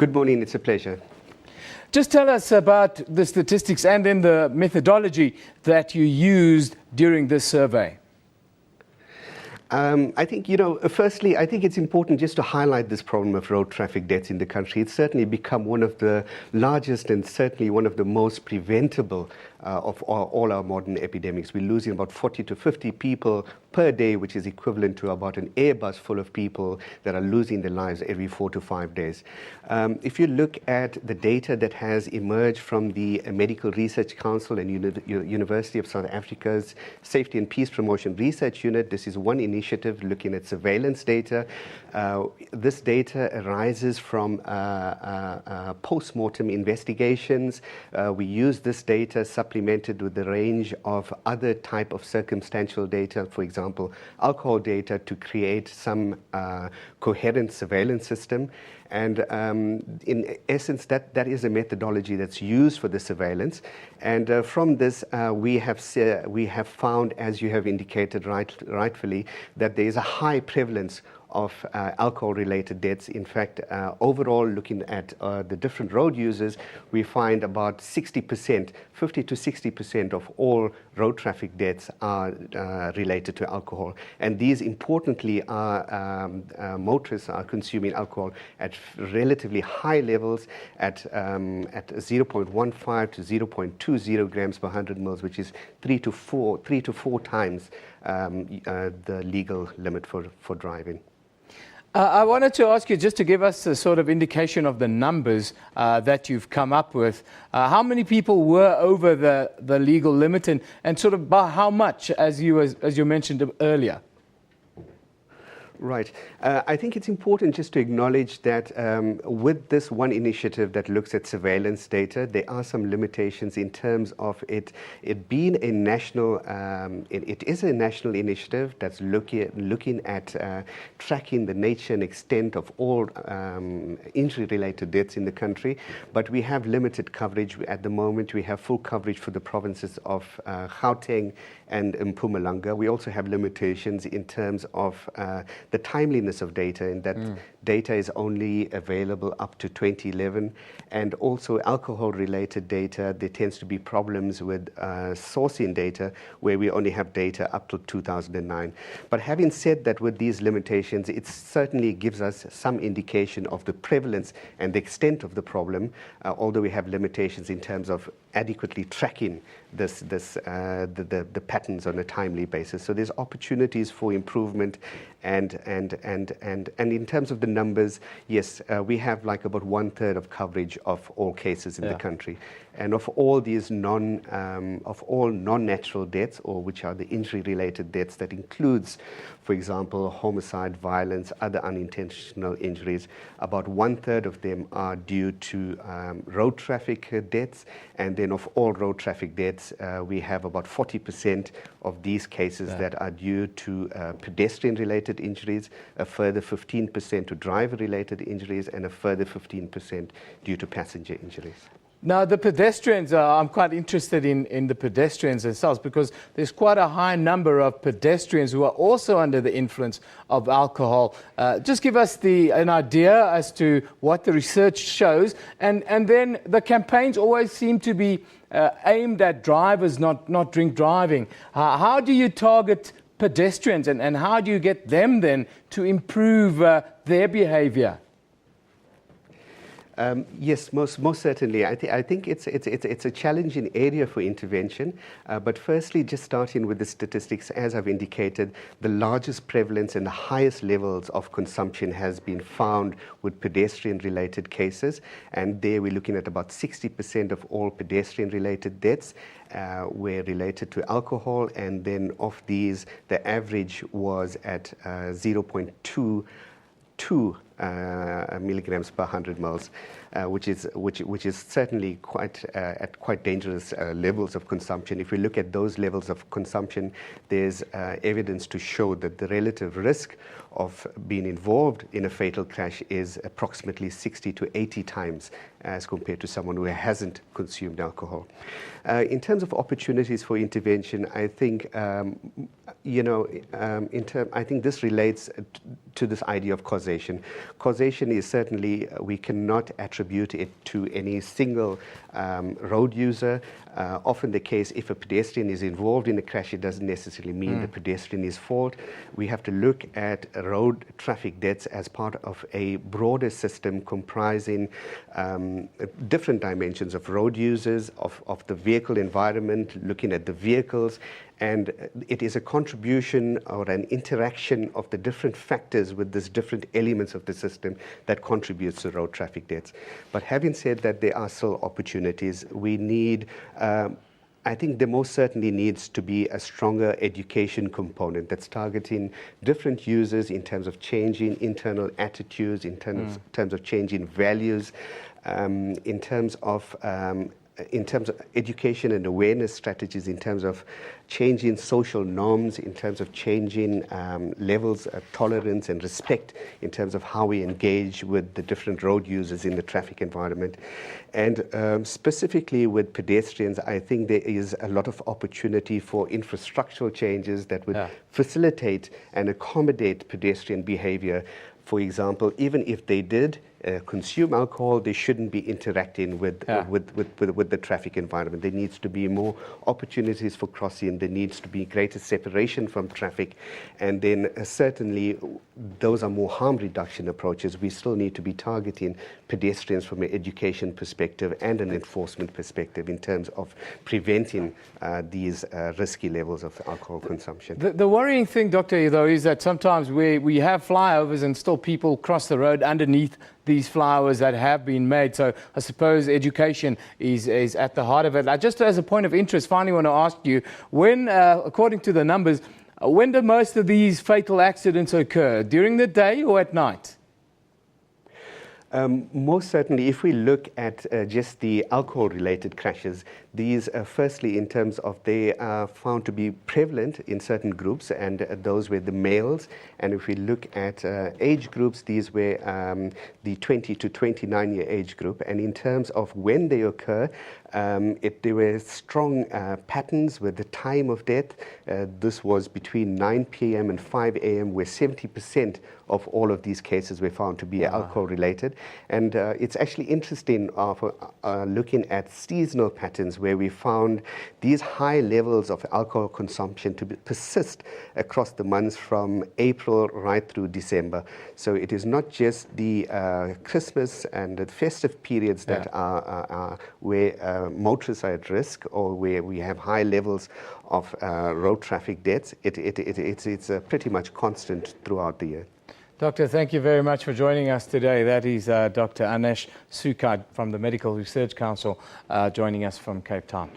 Good morning, it's a pleasure. Just tell us about the statistics and then the methodology that you used during this survey. I think, firstly, I think it's important just to highlight this problem of road traffic deaths in the country. It's certainly become one of the largest and certainly one of the most preventable of all our modern epidemics. We're losing about 40 to 50 people per day, which is equivalent to about an Airbus full of people that are losing their lives every 4 to 5 days. If you look at the data that has emerged from the Medical Research Council and University of South Africa's Safety and Peace Promotion Research Unit, this is one initiative looking at surveillance data. This data arises from post-mortem investigations. We use this data supplemented with a range of other type of circumstantial data, for example, alcohol data, to create some coherent surveillance system. And in essence, that is a methodology that's used for the surveillance. And from this, we have found, as you have indicated rightfully, that there is a high prevalence of alcohol-related deaths. In fact, overall, looking at the different road users, we find about 60%, 50 to 60% of all road traffic deaths are related to alcohol. And these, importantly, are motorists are consuming alcohol at relatively high levels at 0.15 to 0.20 grams per 100 mils, which is 3 to 4 times the legal limit for driving. I wanted to ask you just to give us a sort of indication of the numbers that you've come up with. How many people were over the legal limit, and sort of by how much, as you mentioned earlier? Right. I think it's important just to acknowledge that with this one initiative that looks at surveillance data, there are some limitations in terms of it being a national, it is a national initiative that's looking at tracking the nature and extent of all injury-related deaths in the country, but we have limited coverage at the moment. We have full coverage for the provinces of Gauteng and Mpumalanga. We also have limitations in terms of the timeliness of data, in that data is only available up to 2011, and also alcohol-related data, there tends to be problems with sourcing data where we only have data up to 2009. But having said that, with these limitations, it certainly gives us some indication of the prevalence and the extent of the problem, although we have limitations in terms of adequately tracking the patterns on a timely basis. So there's opportunities for improvement, and in terms of the numbers, yes, we have like about 1/3 of coverage of all cases in the country, and of all these non-natural deaths, or which are the injury-related deaths, that includes, for example, homicide, violence, other unintentional injuries. About 1/3 of them are due to road traffic deaths, and then of all road traffic deaths, we have about 40% of these cases that are due to pedestrian-related injuries, a further 15% to driver-related injuries, and a further 15% due to passenger injuries. Now, the pedestrians, I'm quite interested in the pedestrians themselves, because there's quite a high number of pedestrians who are also under the influence of alcohol. Just give us an idea as to what the research shows, and then the campaigns always seem to be aimed at drivers not drink driving. How do you target pedestrians, and how do you get them then to improve their behavior? Yes, most certainly. I think it's a challenging area for intervention. But firstly, just starting with the statistics, as I've indicated, the largest prevalence and the highest levels of consumption has been found with pedestrian-related cases, and there we're looking at about 60% of all pedestrian-related deaths were related to alcohol, and then of these, the average was at 0.22 milligrams per 100 mils, which is certainly at quite dangerous levels of consumption. If we look at those levels of consumption, there's evidence to show that the relative risk of being involved in a fatal crash is approximately 60 to 80 times as compared to someone who hasn't consumed alcohol. In terms of opportunities for intervention, I think I think this relates to this idea of causation. causation is certainly, we cannot attribute it to any single road user. Often the case, if a pedestrian is involved in a crash, it doesn't necessarily mean the pedestrian is fault. We have to look at road traffic deaths as part of a broader system comprising different dimensions of road users, of the vehicle environment, looking at the vehicles, and it is a contribution or an interaction of the different factors with these different elements of the system that contributes to road traffic deaths. But having said that, there are still opportunities. We need, I think there most certainly needs to be a stronger education component that's targeting different users in terms of changing internal attitudes, in terms of changing values, in terms of education and awareness strategies, in terms of changing social norms, in terms of changing levels of tolerance and respect, in terms of how we engage with the different road users in the traffic environment. And specifically with pedestrians, I think there is a lot of opportunity for infrastructural changes that would facilitate and accommodate pedestrian behavior. For example, even if they did consume alcohol, they shouldn't be interacting with the traffic environment. There needs to be more opportunities for crossing. There needs to be greater separation from traffic. And then certainly those are more harm reduction approaches. We still need to be targeting pedestrians from an education perspective and an enforcement perspective in terms of preventing these risky levels of alcohol consumption. The worrying thing, Doctor, though, is that sometimes we have flyovers and still people cross the road underneath these flyovers that have been made. So I suppose education is at the heart of it. Just as a point of interest, finally want to ask you, when, according to the numbers, when do most of these fatal accidents occur? During the day or at night? Most certainly, if we look at just the alcohol-related crashes, these, firstly, in terms of they are found to be prevalent in certain groups, and those were the males. And if we look at age groups, these were the 20 to 29-year age group. And in terms of when they occur, there were strong patterns with the time of death. This was between 9 p.m. and 5 a.m., where 70% of all of these cases were found to be alcohol-related. And it's actually interesting for looking at seasonal patterns, where we found these high levels of alcohol consumption to persist across the months from April right through December. So it is not just the Christmas and the festive periods that are where motorists are at risk, or where we have high levels of road traffic deaths. It's pretty much constant throughout the year. Doctor, thank you very much for joining us today. That is Dr Anesh Sukhai from the Medical Research Council joining us from Cape Town.